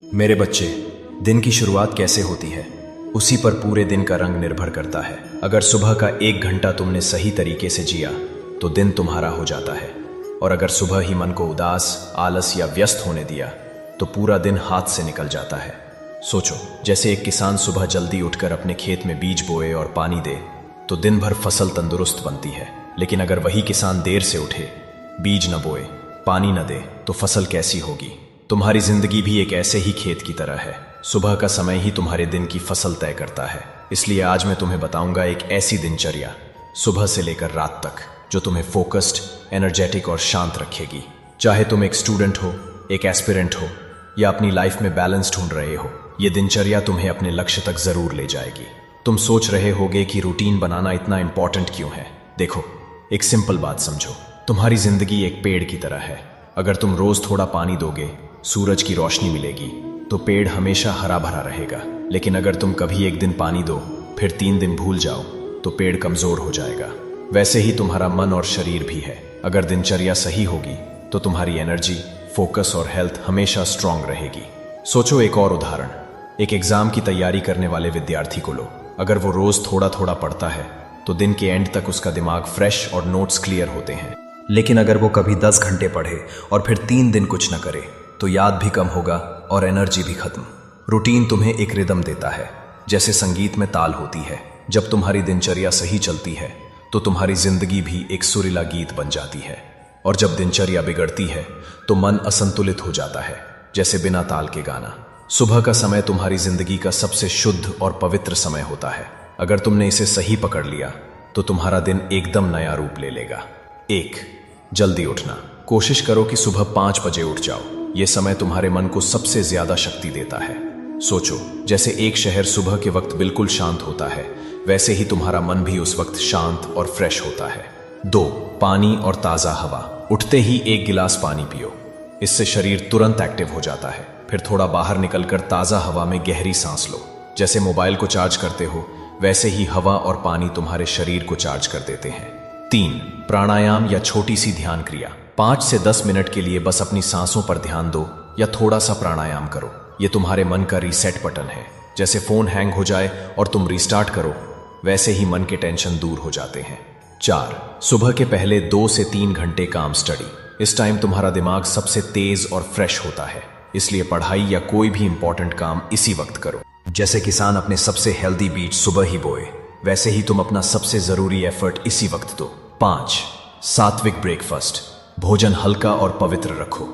मेरे बच्चे, दिन की शुरुआत कैसे होती है उसी पर पूरे दिन का रंग निर्भर करता है। अगर सुबह का 1 घंटा तुमने सही तरीके से जिया तो दिन तुम्हारा हो जाता है, और अगर सुबह ही मन को उदास, आलस या व्यस्त होने दिया तो पूरा दिन हाथ से निकल जाता है। सोचो, जैसे एक किसान सुबह जल्दी उठकर अपने खेत में बीज बोए और पानी दे तो दिन भर फसल तंदुरुस्त बनती है। लेकिन अगर वही किसान देर से उठे, बीज न बोए, पानी न दे तो फसल कैसी होगी। तुम्हारी जिंदगी भी एक ऐसे ही खेत की तरह है। सुबह का समय ही तुम्हारे दिन की फसल तय करता है। इसलिए आज मैं तुम्हें बताऊंगा एक ऐसी दिनचर्या सुबह से लेकर रात तक जो तुम्हें फोकस्ड, एनर्जेटिक और शांत रखेगी। चाहे तुम एक स्टूडेंट हो, एक एस्पिरेंट हो या अपनी लाइफ में बैलेंस ढूंढ रहे हो, ये दिनचर्या तुम्हें अपने लक्ष्य तक जरूर ले जाएगी। तुम सोच रहे होगे कि रूटीन बनाना इतना इंपॉर्टेंट क्यों है। देखो, एक सिंपल बात समझो, तुम्हारी जिंदगी एक पेड़ की तरह है। अगर तुम रोज थोड़ा पानी दोगे, सूरज की रोशनी मिलेगी तो पेड़ हमेशा हरा भरा रहेगा। लेकिन अगर तुम कभी एक दिन पानी दो, फिर 3 दिन भूल जाओ तो पेड़ कमजोर हो जाएगा। वैसे ही तुम्हारा मन और शरीर भी है। अगर दिनचर्या सही होगी तो तुम्हारी एनर्जी, फोकस और हेल्थ हमेशा स्ट्रांग रहेगी। सोचो एक और उदाहरण, एक एग्जाम की तैयारी करने वाले विद्यार्थी को लो। अगर वो रोज थोड़ा थोड़ा पढ़ता है तो दिन के एंड तक उसका दिमाग फ्रेश और नोट्स क्लियर होते हैं। लेकिन अगर वो कभी 10 घंटे पढ़े और फिर 3 दिन कुछ न करे तो याद भी कम होगा और एनर्जी भी खत्म। रूटीन तुम्हें एक रिदम देता है, जैसे संगीत में ताल होती है। जब तुम्हारी दिनचर्या सही चलती है तो तुम्हारी जिंदगी भी एक सुरीला गीत बन जाती है, और जब दिनचर्या बिगड़ती है तो मन असंतुलित हो जाता है, जैसे बिना ताल के गाना। सुबह का समय तुम्हारी जिंदगी का सबसे शुद्ध और पवित्र समय होता है। अगर तुमने इसे सही पकड़ लिया तो तुम्हारा दिन एकदम नया रूप ले लेगा। 1. जल्दी उठना। कोशिश करो कि सुबह 5 बजे उठ जाओ। यह समय तुम्हारे मन को सबसे ज्यादा शक्ति देता है। सोचो, जैसे एक शहर सुबह के वक्त बिल्कुल शांत होता है, वैसे ही तुम्हारा मन भी उस वक्त शांत और फ्रेश होता है। 2. पानी और ताजा हवा। उठते ही 1 गिलास पानी पियो, इससे शरीर तुरंत एक्टिव हो जाता है। फिर थोड़ा बाहर निकलकर ताजा हवा में गहरी सांस लो। जैसे मोबाइल को चार्ज करते हो, वैसे ही हवा और पानी तुम्हारे शरीर को चार्ज कर देते हैं। 3. प्राणायाम या छोटी सी ध्यान क्रिया। 5 से 10 मिनट के लिए बस अपनी सांसों पर ध्यान दो या थोड़ा सा प्राणायाम करो। ये तुम्हारे मन का रीसेट बटन है। जैसे फोन हैंग हो जाए और तुम रीस्टार्ट करो, वैसे ही मन के टेंशन दूर हो जाते हैं। 4. सुबह के पहले 2 से 3 घंटे काम स्टडी। इस टाइम तुम्हारा दिमाग सबसे तेज और फ्रेश होता है, इसलिए पढ़ाई या कोई भी इंपॉर्टेंट काम इसी वक्त करो। जैसे किसान अपने सबसे हेल्दी बीज सुबह ही बोए, वैसे ही तुम अपना सबसे जरूरी एफर्ट इसी वक्त दो। 5. सात्विक ब्रेकफास्ट। भोजन हल्का और पवित्र रखो।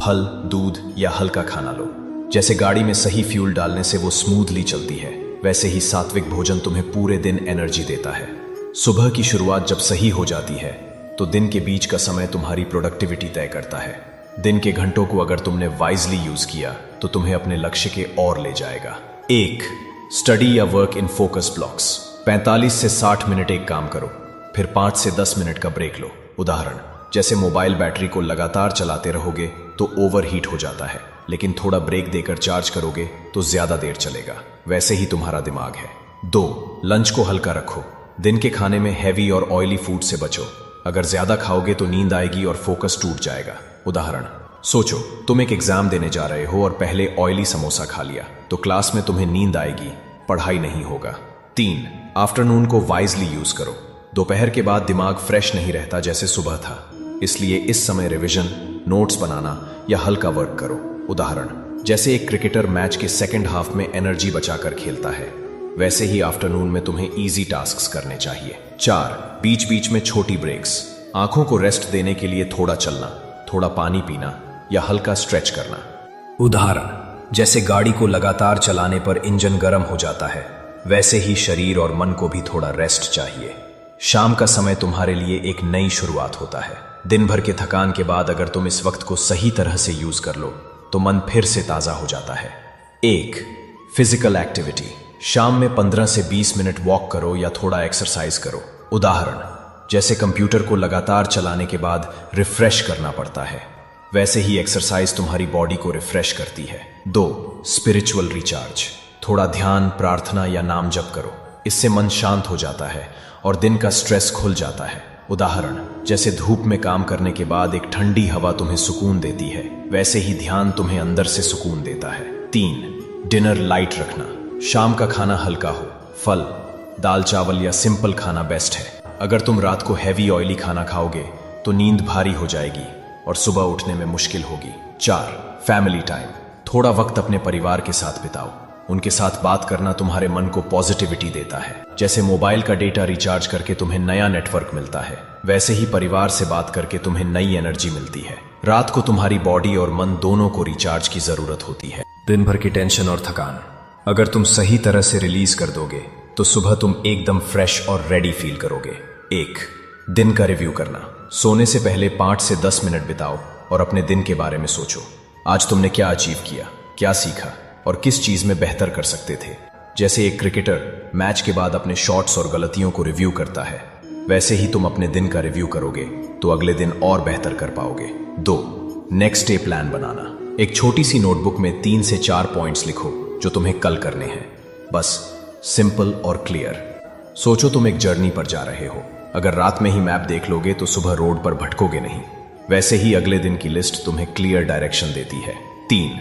फल, दूध या हल्का खाना लो। जैसे गाड़ी में सही फ्यूल डालने से वो स्मूथली चलती है, वैसे ही सात्विक भोजन तुम्हें पूरे दिन एनर्जी देता है। सुबह की शुरुआत जब सही हो जाती है तो दिन के बीच का समय तुम्हारी प्रोडक्टिविटी तय करता है। दिन के घंटों को अगर तुमने वाइजली यूज किया तो तुम्हें अपने लक्ष्य के और ले जाएगा। 1. स्टडी या वर्क इन फोकस ब्लॉक्स। 45 से 60 मिनट एक काम करो, फिर 5 से 10 मिनट का ब्रेक लो। उदाहरण, जैसे मोबाइल बैटरी को लगातार चलाते रहोगे तो ओवरहीट हो जाता है, लेकिन थोड़ा ब्रेक देकर चार्ज करोगे तो ज्यादा देर चलेगा। वैसे ही तुम्हारा दिमाग है। 2. लंच को हल्का रखो। दिन के खाने में हैवी और ऑयली फूड से बचो। अगर ज्यादा खाओगे तो नींद आएगी और फोकस टूट जाएगा। उदाहरण, सोचो तुम एक एग्जाम देने जा रहे हो और पहले ऑयली समोसा खा लिया तो क्लास में तुम्हें नींद आएगी, पढ़ाई नहीं होगा। 3. आफ्टरनून को वाइजली यूज करो। दोपहर के बाद दिमाग फ्रेश नहीं रहता जैसे सुबह था, इसलिए इस समय रिवीजन, नोट्स बनाना या हल्का वर्क करो। उदाहरण, जैसे एक क्रिकेटर मैच के सेकंड हाफ में एनर्जी बचाकर खेलता है, वैसे ही आफ्टरनून में तुम्हें इजी टास्क्स करने चाहिए। 4. बीच बीच में छोटी ब्रेक्स। आंखों को रेस्ट देने के लिए थोड़ा चलना, थोड़ा पानी पीना या हल्का स्ट्रेच करना। उदाहरण, जैसे गाड़ी को लगातार चलाने पर इंजन गर्म हो जाता है, वैसे ही शरीर और मन को भी थोड़ा रेस्ट चाहिए। शाम का समय तुम्हारे लिए एक नई शुरुआत होता है। दिन भर के थकान के बाद अगर तुम इस वक्त को सही तरह से यूज कर लो तो मन फिर से ताजा हो जाता है। 1. Physical activity. शाम में 15 से 20 मिनट वॉक करो या थोड़ा एक्सरसाइज करो। उदाहरण, जैसे कंप्यूटर को लगातार चलाने के बाद रिफ्रेश करना पड़ता है, वैसे ही एक्सरसाइज तुम्हारी बॉडी को रिफ्रेश करती है। 2. Spiritual recharge. थोड़ा ध्यान, प्रार्थना या नाम जप करो, इससे मन शांत हो जाता है और दिन का स्ट्रेस खुल जाता है। उदाहरण, जैसे धूप में काम करने के बाद एक ठंडी हवा तुम्हें सुकून देती है, वैसे ही ध्यान तुम्हें अंदर से सुकून देता है। 3. डिनर लाइट रखना। शाम का खाना हल्का हो, फल, दाल चावल या सिंपल खाना बेस्ट है। अगर तुम रात को हैवी ऑयली खाना खाओगे तो नींद भारी हो जाएगी और सुबह उठने में मुश्किल होगी। 4. Family time. थोड़ा वक्त अपने परिवार के साथ बिताओ। उनके साथ बात करना तुम्हारे मन को पॉजिटिविटी देता है। जैसे मोबाइल का डेटा रिचार्ज करके तुम्हें नया नेटवर्क मिलता है, वैसे ही परिवार से बात करके तुम्हें नई एनर्जी मिलती है। रात को तुम्हारी बॉडी और मन दोनों को रिचार्ज की जरूरत होती है। दिन भर की टेंशन और थकान अगर तुम सही तरह से रिलीज कर दोगे तो सुबह तुम एकदम फ्रेश और रेडी फील करोगे। 1. दिन का रिव्यू करना। सोने से पहले 5 से 10 मिनट बिताओ और अपने दिन के बारे में सोचो। आज तुमने क्या अचीव किया, क्या सीखा और किस चीज में बेहतर कर सकते थे। जैसे एक क्रिकेटर मैच के बाद अपने शॉट्स और गलतियों को रिव्यू करता है, वैसे ही तुम अपने दिन का रिव्यू करोगे तो अगले दिन और बेहतर कर पाओगे। 2. नेक्स्ट डे प्लान बनाना। एक छोटी सी नोटबुक में 3 से 4 पॉइंट्स लिखो जो तुम्हें कल करने हैं। बस सिंपल और क्लियर। सोचो तुम एक जर्नी पर जा रहे हो। अगर रात में ही मैप देख लोगे तो सुबह रोड पर भटकोगे नहीं। वैसे ही अगले दिन की लिस्ट तुम्हें क्लियर डायरेक्शन देती है। 3.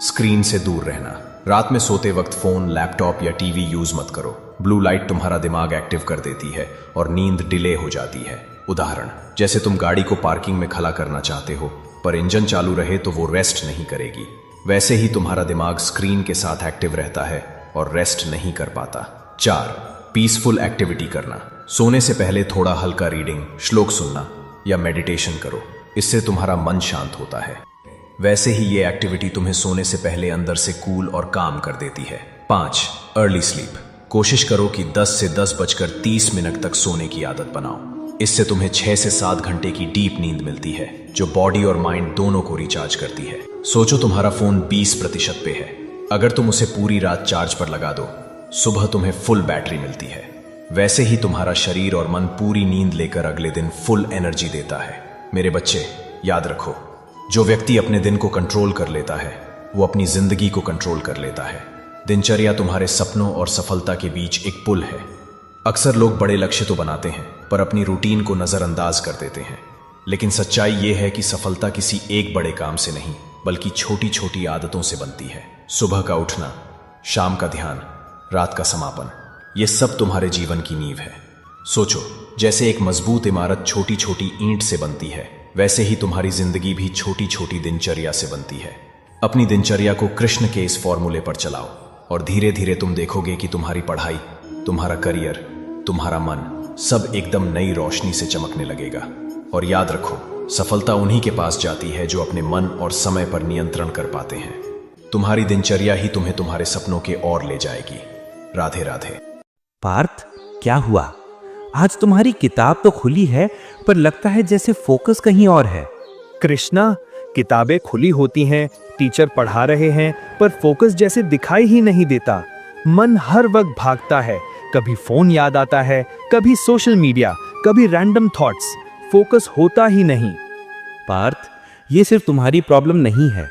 स्क्रीन से दूर रहना। रात में सोते वक्त फोन, लैपटॉप या टीवी यूज मत करो। ब्लू लाइट तुम्हारा दिमाग एक्टिव कर देती है और नींद डिले हो जाती है। उदाहरण, जैसे तुम गाड़ी को पार्किंग में खड़ा करना चाहते हो पर इंजन चालू रहे तो वो रेस्ट नहीं करेगी, वैसे ही तुम्हारा दिमाग स्क्रीन के साथ एक्टिव रहता है और रेस्ट नहीं कर पाता। 4. पीसफुल एक्टिविटी करना। सोने से पहले थोड़ा हल्का रीडिंग, श्लोक सुनना या मेडिटेशन करो। इससे तुम्हारा मन शांत होता है। वैसे ही ये एक्टिविटी तुम्हें सोने से पहले अंदर से कूल और काम कर देती है। 5. Early sleep. कोशिश करो कि 10 से 10:30 तक सोने की आदत बनाओ। इससे तुम्हें 6 से 7 घंटे की डीप नींद मिलती है जो बॉडी और माइंड दोनों को रिचार्ज करती है। सोचो तुम्हारा फोन 20% पे है। अगर तुम उसे पूरी रात चार्ज पर लगा दो, सुबह तुम्हें फुल बैटरी मिलती है। वैसे ही तुम्हारा शरीर और मन पूरी नींद लेकर अगले दिन फुल एनर्जी देता है। मेरे बच्चे, याद रखो, जो व्यक्ति अपने दिन को कंट्रोल कर लेता है वो अपनी जिंदगी को कंट्रोल कर लेता है। दिनचर्या तुम्हारे सपनों और सफलता के बीच एक पुल है। अक्सर लोग बड़े लक्ष्य तो बनाते हैं पर अपनी रूटीन को नजरअंदाज कर देते हैं। लेकिन सच्चाई ये है कि सफलता किसी एक बड़े काम से नहीं बल्कि छोटी छोटी आदतों से बनती है। सुबह का उठना, शाम का ध्यान, रात का समापन, ये सब तुम्हारे जीवन की नींव है। सोचो, जैसे एक मजबूत इमारत छोटी छोटी ईंट से बनती है, वैसे ही तुम्हारी जिंदगी भी छोटी छोटी दिनचर्या से बनती है। अपनी दिनचर्या को कृष्ण के इस फॉर्मूले पर चलाओ और धीरे धीरे तुम देखोगे कि तुम्हारी पढ़ाई, तुम्हारा करियर, तुम्हारा मन सब एकदम नई रोशनी से चमकने लगेगा। और याद रखो, सफलता उन्हीं के पास जाती है जो अपने मन और समय पर नियंत्रण कर पाते हैं। तुम्हारी दिनचर्या ही तुम्हें तुम्हारे सपनों के ओर ले जाएगी। राधे राधे। पार्थ, क्या हुआ? आज तुम्हारी किताब तो खुली है पर लगता है जैसे फोकस कहीं और है। कृष्णा, किताबें खुली होती हैं, टीचर पढ़ा रहे हैं, पर फोकस जैसे दिखाई ही नहीं देता। मन हर वक्त भागता है, कभी फोन याद आता है, कभी सोशल मीडिया, कभी रैंडम थॉट्स। फोकस होता ही नहीं। पार्थ, ये सिर्फ तुम्हारी प्रॉब्लम नहीं है,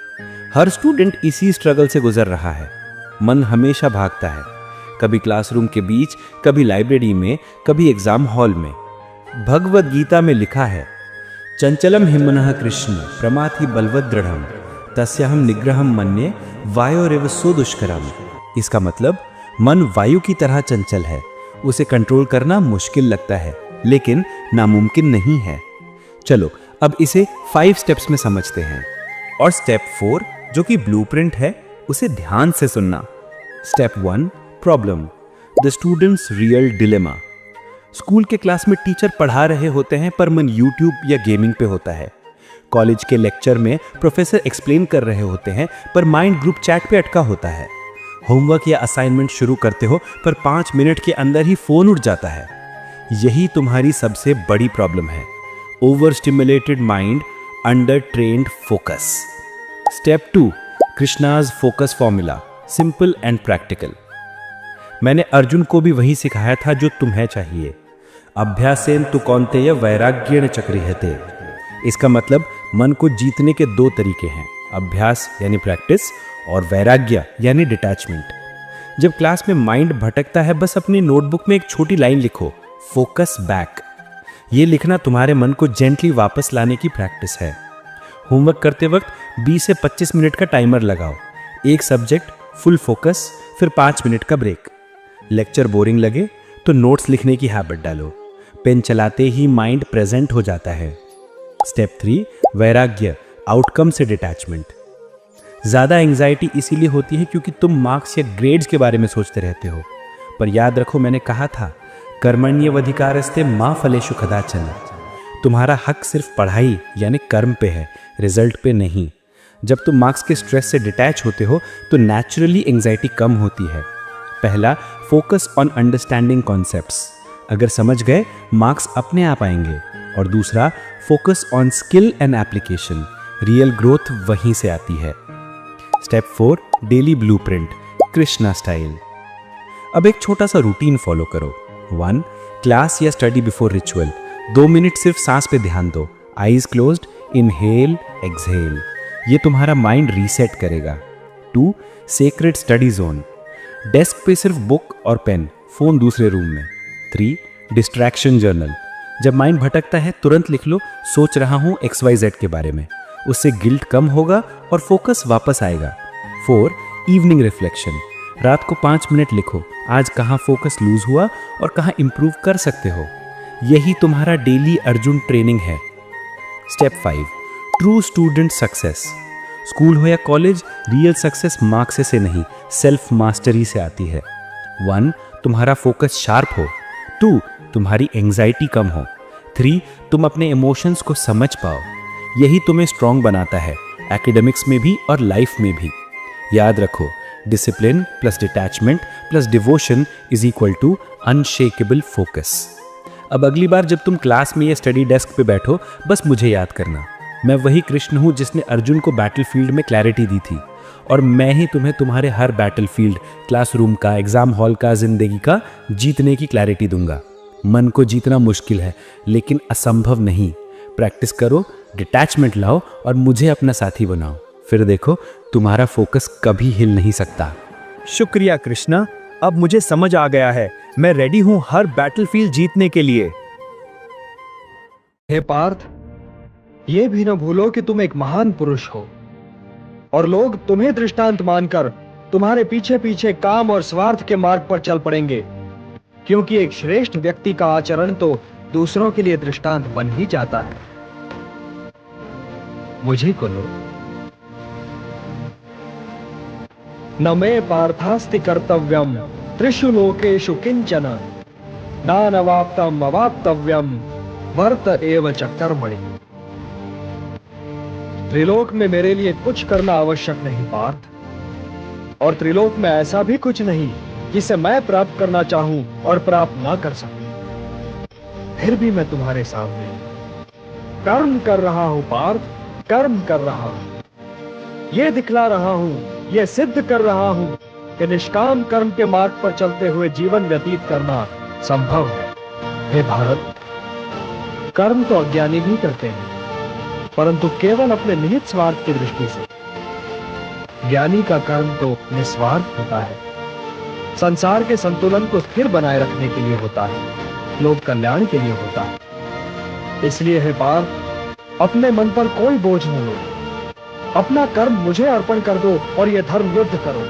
हर स्टूडेंट इसी स्ट्रगल से गुजर रहा है। मन हमेशा भागता है, कभी क्लासरूम के बीच, कभी लाइब्रेरी में, कभी एग्जाम हॉल में। भगवद गीता में लिखा है, चंचलम हिमनः कृष्ण प्रमाथि बलवद दृढ़म तस्याहम निग्रहम मन्ये वायोरेव सो दुष्करम। इसका मतलब मन वायु की तरह चंचल है, उसे कंट्रोल करना मुश्किल लगता है लेकिन नामुमकिन नहीं है। चलो अब इसे 5 स्टेप्स में समझते हैं। और स्टेप 4 जो कि ब्लूप्रिंट है, उसे ध्यान से सुनना। Step 1, problem, the students real dilemma. School के क्लास में टीचर पढ़ा रहे होते हैं पर मन यूट्यूब या गेमिंग पे होता है। कॉलेज के लेक्चर में प्रोफेसर एक्सप्लेन कर रहे होते हैं पर माइंड ग्रुप चैट पे अटका होता है। होमवर्क या असाइनमेंट शुरू करते हो पर 5 मिनट के अंदर ही फोन उठ जाता है। यही तुम्हारी सबसे बड़ी प्रॉब्लम है, over stimulated mind, under trained focus. Step 2, Krishna's focus formula, simple and practical. मैंने अर्जुन को भी वही सिखाया था जो तुम्हें चाहिए। अभ्यासेन तु कौन्तेय वैराग्येण चक्रियते। इसका मतलब मन को जीतने के 2 तरीके हैं, अभ्यास यानी प्रैक्टिस और वैराग्य यानी डिटैचमेंट। जब क्लास में माइंड भटकता है, बस अपनी नोटबुक में एक छोटी लाइन लिखो, फोकस बैक। ये लिखना तुम्हारे मन को जेंटली वापस लाने की प्रैक्टिस है। होमवर्क करते वक्त 20 से 25 मिनट का टाइमर लगाओ। एक सब्जेक्ट फुल फोकस, फिर 5 मिनट का ब्रेक। लेक्चर बोरिंग लगे तो नोट्स लिखने की हैबिट डालो। पेन चलाते ही माइंड प्रेजेंट हो जाता है। स्टेप 3, वैराग्य, आउटकम से डिटैचमेंट। ज़्यादा एंग्जाइटी इसीलिए होती है क्योंकि तुम मार्क्स या ग्रेड्स के बारे में सोचते रहते हो। पर याद रखो, मैंने कहा था कर्मण्येवाधिकारस्ते मा फलेषु कदाचन। तुम्हारा हक सिर्फ पढ़ाई यानी कर्म पे है, रिजल्ट पे नहीं। जब तुम मार्क्स के स्ट्रेस से डिटैच होते हो तो नेचुरली एंग्जाइटी कम होती है। पहला, फोकस ऑन अंडरस्टैंडिंग कॉन्सेप्ट्स। अगर समझ गए, मार्क्स अपने आप आएंगे। और दूसरा, focus on skill and application. Real growth वहीं से आती है। Step 4, daily blueprint, Krishna style. अब एक छोटा सा रूटीन फॉलो करो। 1, क्लास या स्टडी बिफोर रिचुअल। 2 मिनट सिर्फ सांस पे ध्यान दो। Eyes closed, inhale exhale. ये तुम्हारा माइंड रीसेट करेगा। 2, सेक्रेड स्टडी जोन। डेस्क पे सिर्फ बुक और पेन, फोन दूसरे रूम में। 3, डिस्ट्रैक्शन जर्नल। जब माइंड भटकता है तुरंत लिख लो, सोच रहा हूँ XYZ के बारे में। उससे गिल्ट कम होगा और फोकस वापस आएगा। 4, इवनिंग रिफ्लेक्शन। रात को 5 मिनट लिखो, आज कहाँ फोकस लूज हुआ और कहाँ इंप्रूव कर सकते हो। यही तुम्हारा डेली अर्जुन ट्रेनिंग है। Step 5, true student success. School हो या कॉलेज, रियल सक्सेस मार्क्स से नहीं, सेल्फ मास्टरी से आती है। 1, तुम्हारा फोकस शार्प हो। 2, तुम्हारी एंग्जाइटी कम हो। 3, तुम अपने इमोशंस को समझ पाओ। यही तुम्हें स्ट्रांग बनाता है, एकेडमिक्स में भी और लाइफ में भी। याद रखो, discipline plus detachment plus devotion is equal to unshakable focus. अब अगली बार जब तुम क्लास में या स्टडी डेस्क पे बैठो, बस मुझे याद करना, मैं वही कृष्ण हूँ जिसने अर्जुन को बैटलफील्ड में क्लैरिटी दी थी। और मैं ही तुम्हें तुम्हारे हर बैटलफील्ड, क्लासरूम का, एग्जाम हॉल का, जिंदगी का जीतने की क्लैरिटी दूंगा। मन को जीतना मुश्किल है लेकिन असंभव नहीं। प्रैक्टिस करो, डिटैचमेंट लाओ और मुझे अपना साथी बनाओ। फिर देखो, तुम्हारा फोकस कभी हिल नहीं सकता। शुक्रिया कृष्णा, अब मुझे समझ आ गया है। मैं रेडी हूं हर बैटलफील्ड जीतने के लिए। हे पार्थ, ये भी न भूलो कि तुम एक महान पुरुष हो और लोग तुम्हें दृष्टांत मानकर तुम्हारे पीछे पीछे काम और स्वार्थ के मार्ग पर चल पड़ेंगे, क्योंकि एक श्रेष्ठ व्यक्ति का आचरण तो दूसरों के लिए दृष्टांत बन ही जाता है। मुझे को लो। न मे पार्थास्ति कर्तव्यम त्रिषु लोकेषु किंचन नानवाप्तम अवाप्तव्यम वर्त एव च कर्मणि। त्रिलोक में मेरे लिए कुछ करना आवश्यक नहीं पार्थ, और त्रिलोक में ऐसा भी कुछ नहीं जिसे मैं प्राप्त करना चाहूं और प्राप्त ना कर सकूं। फिर भी मैं तुम्हारे सामने कर्म कर रहा हूं पार्थ, कर्म कर रहा हूं। यह दिखला रहा हूं, यह सिद्ध कर रहा हूं कि निष्काम कर्म के मार्ग पर चलते हुए जीवन व्यतीत करना संभव है। हे भारत, कर्म तो अज्ञानी भी करते हैं, परंतु केवल अपने निहित स्वार्थ की दृष्टि से। ज्ञानी का कर्म तो निस्वार्थ होता है, संसार के संतुलन को स्थिर बनाए रखने के लिए होता है, लोक कल्याण के लिए होता है। इसलिए हे पार्थ, अपने मन पर कोई बोझ न लो, अपना कर्म मुझे अर्पण कर दो और यह धर्म युद्ध करो।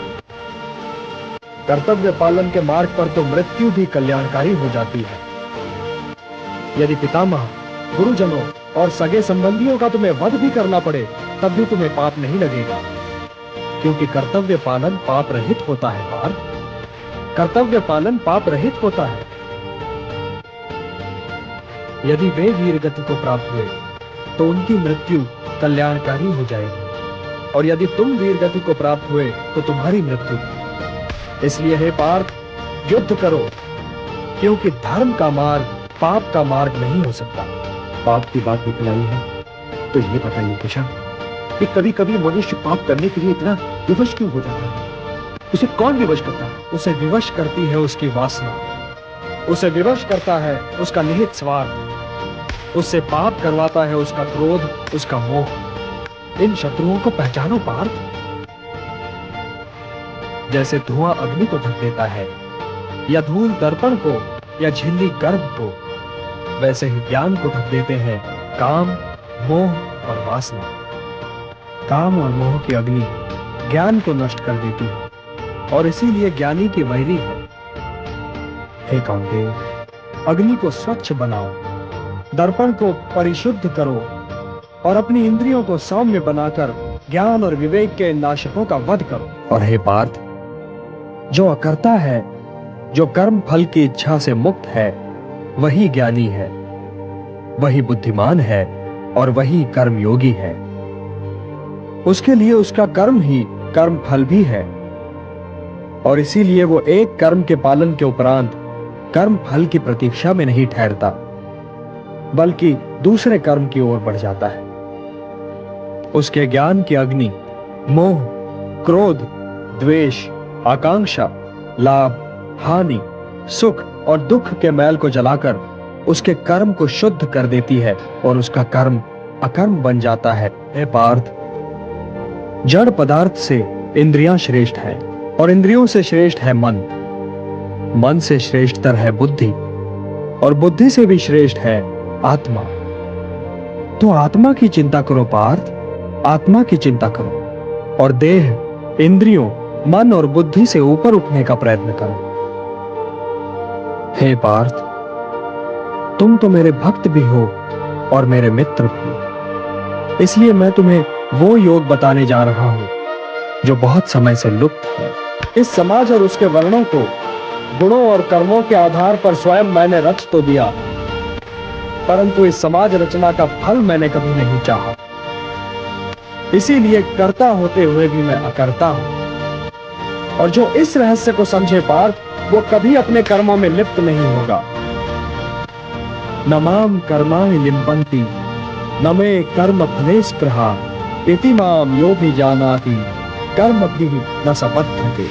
कर्तव्य पालन के मार्ग पर तो मृत्यु भी कल्याणकारी हो जाती है। यदि पितामह, गुरुजनों और सगे संबंधियों का तुम्हें वध भी करना पड़े, तब भी तुम्हें पाप नहीं लगेगा, क्योंकि कर्तव्य पालन पाप रहित होता है पार्थ। कर्तव्य पालन पाप रहित होता है। यदि वे वीर गति को प्राप्त हुए तो उनकी मृत्यु कल्याणकारी हो जाएगी, और यदि तुम वीर गति को प्राप्त हुए तो तुम्हारी मृत्यु। इसलिए हे पार्थ, युद्ध करो, क्योंकि धर्म का मार्ग पाप का मार्ग नहीं हो सकता। पाप की बात निकलाई है तो ये बताइए किशन कि कभी कभी मनुष्य पाप करने के लिए इतना विवश क्यों हो जाता है? उसे कौन विवश करता है? उसे विवश करती है उसकी वासना, उसे विवश करता है उसका निहित स्वार्थ, उससे पाप करवाता है उसका क्रोध, उसका मोह। इन शत्रुओं को पहचानो पार्थ। जैसे धुआं अग्नि को ढक देता है, या धूल दर्पण को, या झिल्ली गर्भ को, वैसे ही ज्ञान को ढक देते हैं काम, मोह और वासना। काम और मोह की अग्नि ज्ञान को नष्ट कर देती है और इसीलिए ज्ञानी की वैरी है। हे कौंतेय, अग्नि को स्वच्छ बनाओ, दर्पण को परिशुद्ध करो और अपनी इंद्रियों को सौम्य बनाकर ज्ञान और विवेक के नाशकों का वध करो। और हे पार्थ, जो अकर्ता है, जो कर्म फल की इच्छा से मुक्त है, वही ज्ञानी है, वही बुद्धिमान है और वही कर्मयोगी है। उसके लिए उसका कर्म ही कर्म फल भी है और इसीलिए वो एक कर्म के पालन के उपरांत कर्म फल की प्रतीक्षा में नहीं ठहरता, बल्कि दूसरे कर्म की ओर बढ़ जाता है। उसके ज्ञान की अग्नि मोह, क्रोध, द्वेष, आकांक्षा, लाभ, हानि, सुख और दुख के मैल को जलाकर उसके कर्म को शुद्ध कर देती है और उसका कर्म अकर्म बन जाता है। हे पार्थ, जड़ पदार्थ से इंद्रियां श्रेष्ठ है और इंद्रियों से श्रेष्ठ है मन, मन से श्रेष्ठतर है बुद्धि और बुद्धि से भी श्रेष्ठ है आत्मा। तो आत्मा की चिंता करो पार्थ, आत्मा की चिंता करो और देह, इंद्रियों, मन और बुद्धि से ऊपर उठने का प्रयत्न करो। हे पार्थ, तुम तो मेरे भक्त भी हो और मेरे मित्र भी, इसलिए मैं तुम्हें वो योग बताने जा रहा हूं जो बहुत समय से लुप्त है। इस समाज और उसके वर्णों को गुणों और कर्मों के आधार पर स्वयं मैंने रच तो दिया, परंतु इस समाज रचना का फल मैंने कभी नहीं चाहा। इसीलिए कर्ता होते हुए भी मैं अकर्ता हूं। और जो इस रहस्य को समझे पार्थ, वो कभी अपने कर्मों में लिप्त नहीं होगा। न माम कर्माणि लिम्पन्ति न मे कर्म फले स्पृहा इति माम यो भी जानाति कर्म भी न सबद्धते।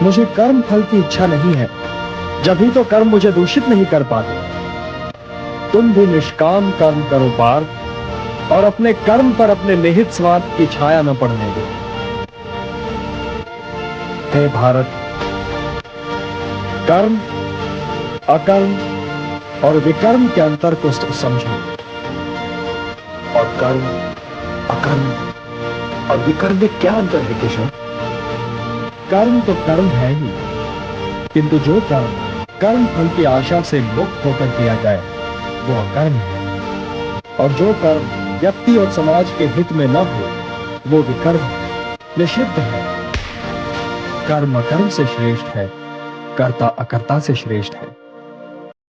मुझे कर्म फल की इच्छा नहीं है, जब ही तो कर्म मुझे दूषित नहीं कर पाते। तुम भी निष्काम कर्म करो पार्थ और अपने कर्म पर अपने निहित स्वार्थ की छाया न पड़ने दो। हे भारत, कर्म, अकर्म और विकर्म के अंतर को समझो। और कर्म, अकर्म और विकर्म में क्या अंतर है केशव? कर्म तो कर्म है ही, किंतु जो कर्म कर्म फल की आशा से मुक्त होकर किया जाए वो अकर्म है, और जो कर्म व्यक्ति और समाज के हित में न हो वो विकर्म है, निषिद्ध है। कर्म अकर्म से श्रेष्ठ है, कर्ता अकर्ता से श्रेष्ठ है।